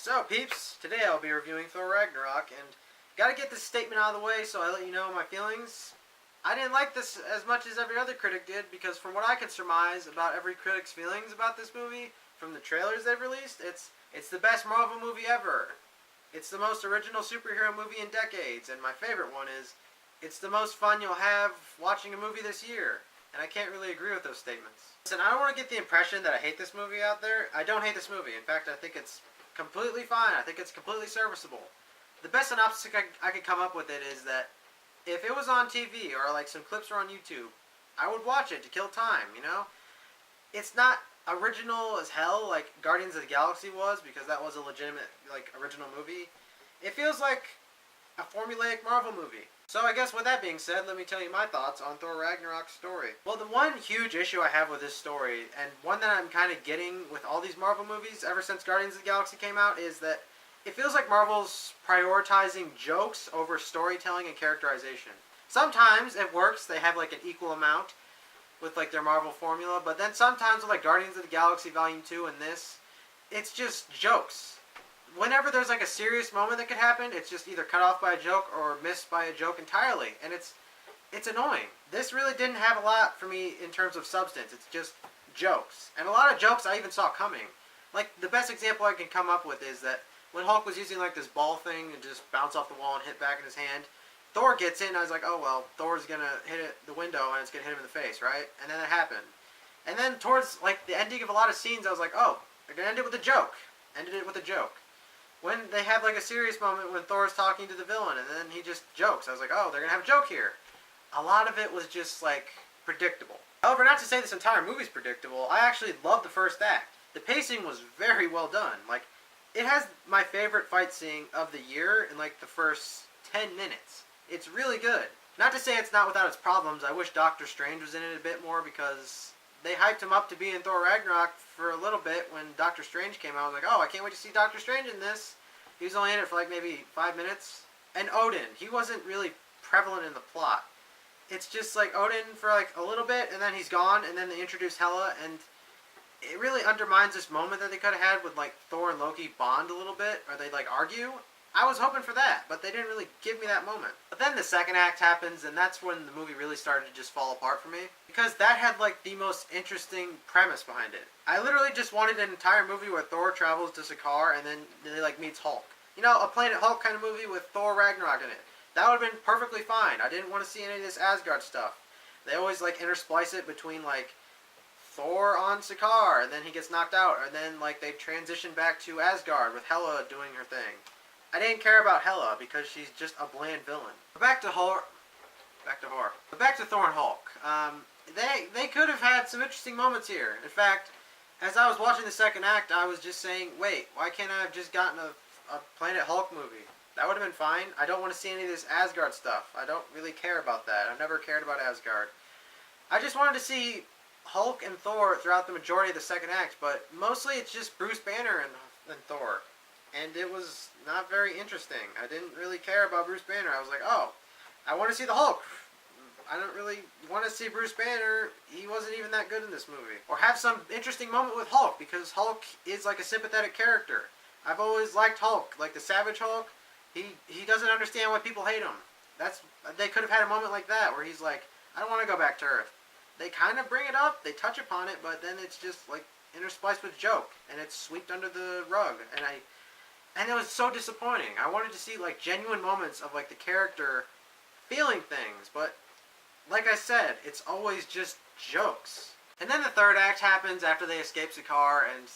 So, peeps, today I'll be reviewing Thor Ragnarok, and gotta get this statement out of the way so I let you know my feelings. I didn't like this as much as every other critic did, because from what I can surmise about every critic's feelings about this movie, from the trailers they've released, it's the best Marvel movie ever. It's the most original superhero movie in decades, and my favorite one is, it's the most fun you'll have watching a movie this year. And I can't really agree with those statements. Listen, I don't want to get the impression that I hate this movie out there. I don't hate this movie. In fact, I think it's completely fine. I think it's completely serviceable. The best synopsis I could come up with it is that if it was on TV or like some clips were on YouTube, I would watch it to kill time, you know? It's not original as hell like Guardians of the Galaxy was, because that was a legitimate like original movie. It feels like a formulaic Marvel movie. So I guess with that being said, let me tell you my thoughts on Thor Ragnarok's story. Well, the one huge issue I have with this story, and one that I'm kind of getting with all these Marvel movies ever since Guardians of the Galaxy came out, is that it feels like Marvel's prioritizing jokes over storytelling and characterization. Sometimes it works, they have like an equal amount with like their Marvel formula, but then sometimes with like Guardians of the Galaxy Volume 2 and this, it's just jokes. Whenever there's like a serious moment that could happen, it's just either cut off by a joke or missed by a joke entirely, and it's annoying. This really didn't have a lot for me in terms of substance. It's just jokes, and a lot of jokes I even saw coming. Like the best example I can come up with is that when Hulk was using like this ball thing and just bounce off the wall and hit back in his hand, Thor gets in, and I was like, oh well, Thor's gonna hit the window and it's gonna hit him in the face, right? And then it happened. And then towards like the ending of a lot of scenes, I was like, oh, they're gonna end it with a joke. Ended it with a joke. When they have like a serious moment when Thor's talking to the villain and then he just jokes, I was like, oh, they're gonna have a joke here. A lot of it was just like predictable. However, not to say this entire movie's predictable, I actually loved the first act. The pacing was very well done. Like, it has my favorite fight scene of the year in like the first 10 minutes. It's really good. Not to say it's not without its problems. I wish Doctor Strange was in it a bit more, because they hyped him up to be in Thor Ragnarok for a little bit when Doctor Strange came out. I was like, oh, I can't wait to see Doctor Strange in this. He was only in it for like maybe 5 minutes. And Odin, he wasn't really prevalent in the plot. It's just like Odin for like a little bit, and then he's gone, and then they introduce Hela, and it really undermines this moment that they could have had with like Thor and Loki bond a little bit, or they like argue. I was hoping for that, but they didn't really give me that moment. But then the second act happens, and that's when the movie really started to just fall apart for me, because that had like the most interesting premise behind it. I literally just wanted an entire movie where Thor travels to Sakaar and then he like meets Hulk. You know, a Planet Hulk kind of movie with Thor Ragnarok in it. That would have been perfectly fine. I didn't want to see any of this Asgard stuff. They always like intersplice it between like Thor on Sakaar, and then he gets knocked out, and then like they transition back to Asgard with Hela doing her thing. I didn't care about Hela because she's just a bland villain. But back to Thor and Hulk. They could have had some interesting moments here. In fact, as I was watching the second act, I was just saying, wait, why can't I have just gotten a Planet Hulk movie? That would have been fine. I don't want to see any of this Asgard stuff. I don't really care about that. I've never cared about Asgard. I just wanted to see Hulk and Thor throughout the majority of the second act, but mostly it's just Bruce Banner and Thor. And it was not very interesting. I didn't really care about Bruce Banner. I was like, oh, I want to see the Hulk. I don't really want to see Bruce Banner. He wasn't even that good in this movie. Or have some interesting moment with Hulk, because Hulk is like a sympathetic character. I've always liked Hulk. Like the Savage Hulk, he doesn't understand why people hate him. They could have had a moment like that where he's like, I don't want to go back to Earth. They kind of bring it up, they touch upon it, but then it's just like interspliced with joke, and it's swept under the rug. And it was so disappointing. I wanted to see like genuine moments of like the character feeling things, but like I said, it's always just jokes. And then the third act happens after they escape Sakaar, and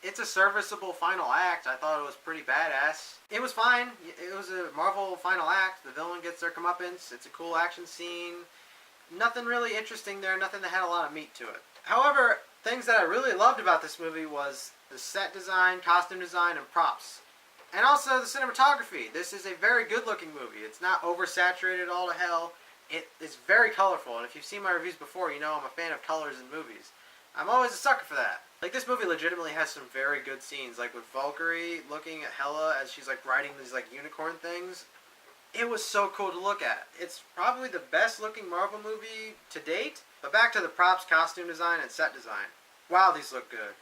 it's a serviceable final act. I thought it was pretty badass. It was fine. It was a Marvel final act. The villain gets their comeuppance. It's a cool action scene. Nothing really interesting there. Nothing that had a lot of meat to it. However, things that I really loved about this movie was the set design, costume design, and props. And also the cinematography. This is a very good looking movie. It's not oversaturated all to hell. It's very colorful, and if you've seen my reviews before, you know I'm a fan of colors in movies. I'm always a sucker for that. Like, this movie legitimately has some very good scenes, like with Valkyrie looking at Hela as she's like riding these like unicorn things. It was so cool to look at. It's probably the best looking Marvel movie to date. But back to the props, costume design, and set design. Wow, these look good.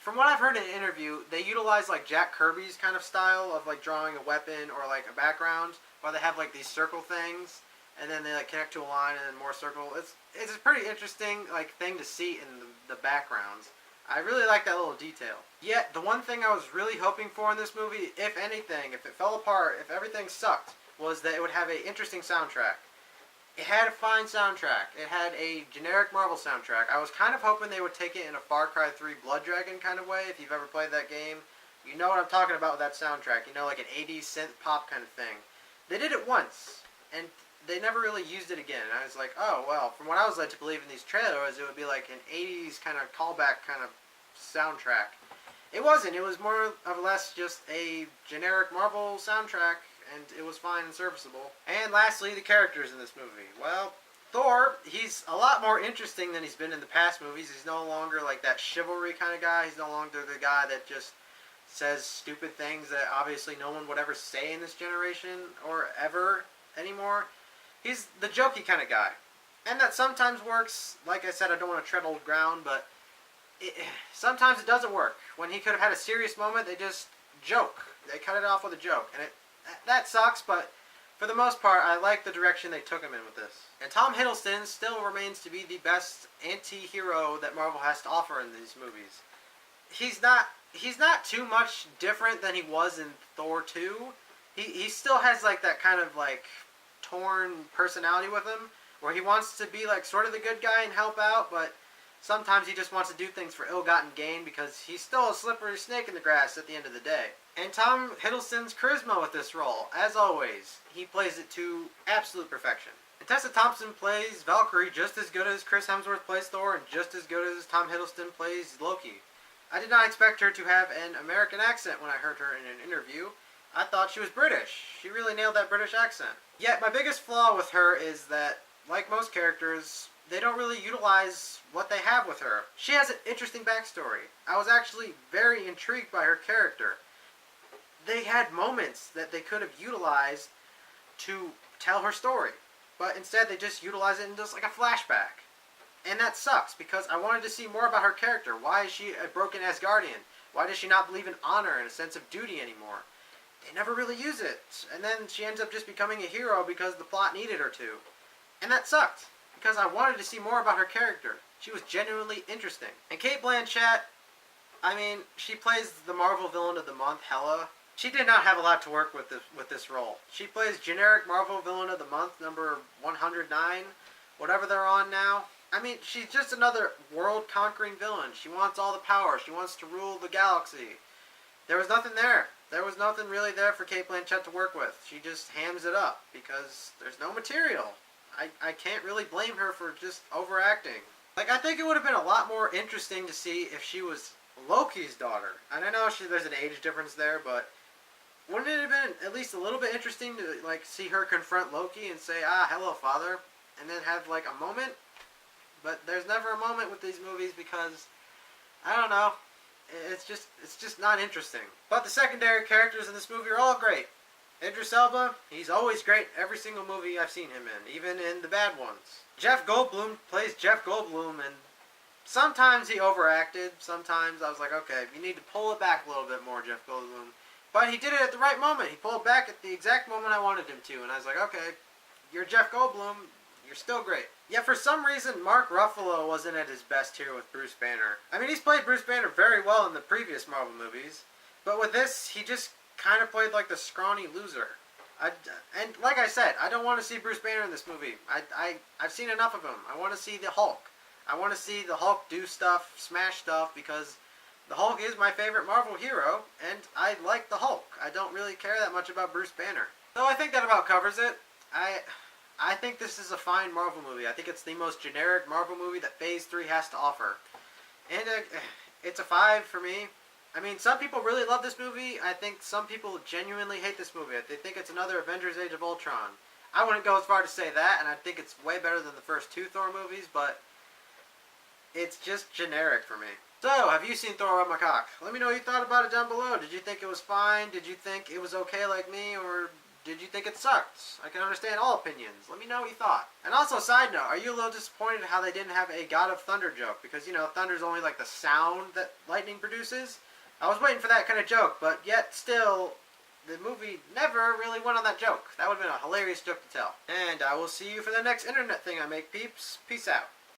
from what I've heard in an interview, they utilize like Jack Kirby's kind of style of like drawing a weapon or like a background, where they have like these circle things, and then they like connect to a line and then more circle. It's a pretty interesting like thing to see in the backgrounds. I really like that little detail. Yet the one thing I was really hoping for in this movie, if anything, if it fell apart, if everything sucked, was that it would have an interesting soundtrack. It had a fine soundtrack. It had a generic Marvel soundtrack. I was kind of hoping they would take it in a Far Cry 3 Blood Dragon kind of way. If you've ever played that game, you know what I'm talking about with that soundtrack. You know, like an 80s synth pop kind of thing. They did it once, and they never really used it again. And I was like, oh, well, from what I was led to believe in these trailers, it would be like an 80s kind of callback kind of soundtrack. It wasn't. It was more or less just a generic Marvel soundtrack, and it was fine and serviceable. And lastly, the characters in this movie. Well, Thor, he's a lot more interesting than he's been in the past movies. He's no longer like that chivalry kind of guy. He's no longer the guy that just says stupid things that obviously no one would ever say in this generation or ever anymore. He's the jokey kind of guy. And that sometimes works. Like I said, I don't want to tread old ground, but sometimes it doesn't work. When he could have had a serious moment, they just joke. They cut it off with a joke. And that sucks, but for the most part, I like the direction they took him in with this. And Tom Hiddleston still remains to be the best anti-hero that Marvel has to offer in these movies. He's not too much different than he was in Thor 2. He still has like that kind of like torn personality with him, where he wants to be like sort of the good guy and help out, but sometimes he just wants to do things for ill-gotten gain because he's still a slippery snake in the grass at the end of the day. And Tom Hiddleston's charisma with this role, as always, he plays it to absolute perfection. And Tessa Thompson plays Valkyrie just as good as Chris Hemsworth plays Thor and just as good as Tom Hiddleston plays Loki. I did not expect her to have an American accent when I heard her in an interview. I thought she was British. She really nailed that British accent. Yet my biggest flaw with her is that, like most characters, they don't really utilize what they have with her. She has an interesting backstory. I was actually very intrigued by her character. They had moments that they could have utilized to tell her story, but instead they just utilize it in just like a flashback. And that sucks, because I wanted to see more about her character. Why is she a broken Asgardian? Why does she not believe in honor and a sense of duty anymore? They never really use it. And then she ends up just becoming a hero because the plot needed her to. And that sucked, because I wanted to see more about her character. She was genuinely interesting. And Cate Blanchett, I mean, she plays the Marvel Villain of the Month, Hela. She did not have a lot to work with this role. She plays generic Marvel Villain of the Month, number 109, whatever they're on now. I mean, she's just another world-conquering villain. She wants all the power. She wants to rule the galaxy. There was nothing there. There was nothing really there for Cate Blanchett to work with. She just hams it up because there's no material. I can't really blame her for just overacting. Like, I think it would have been a lot more interesting to see if she was Loki's daughter. And I know there's an age difference there, but wouldn't it have been at least a little bit interesting to, like, see her confront Loki and say, hello, father, and then have, like, a moment? But there's never a moment with these movies because, I don't know, it's just not interesting. But the secondary characters in this movie are all great. Idris Elba, he's always great every single movie I've seen him in, even in the bad ones. Jeff Goldblum plays Jeff Goldblum, and sometimes he overacted. Sometimes I was like, okay, you need to pull it back a little bit more, Jeff Goldblum. But he did it at the right moment. He pulled back at the exact moment I wanted him to, and I was like, okay, you're Jeff Goldblum, you're still great. Yet for some reason, Mark Ruffalo wasn't at his best here with Bruce Banner. I mean, he's played Bruce Banner very well in the previous Marvel movies, but with this, he just kind of played like the scrawny loser. And like I said, I don't want to see Bruce Banner in this movie. I've seen enough of him. I want to see the Hulk. I want to see the Hulk do stuff, smash stuff, because the Hulk is my favorite Marvel hero, and I like the Hulk. I don't really care that much about Bruce Banner. So I think that about covers it. I think this is a fine Marvel movie. I think it's the most generic Marvel movie that Phase 3 has to offer. And it's a 5 for me. I mean, some people really love this movie. I think some people genuinely hate this movie. They think it's another Avengers Age of Ultron. I wouldn't go as far to say that, and I think it's way better than the first 2 Thor movies, but it's just generic for me. So, have you seen Thor Ragnarok? Let me know what you thought about it down below. Did you think it was fine? Did you think it was okay like me? Or did you think it sucked? I can understand all opinions. Let me know what you thought. And also, side note, are you a little disappointed how they didn't have a God of Thunder joke? Because, you know, thunder's only like the sound that lightning produces. I was waiting for that kind of joke, but yet still, the movie never really went on that joke. That would have been a hilarious joke to tell. And I will see you for the next internet thing I make, peeps. Peace out.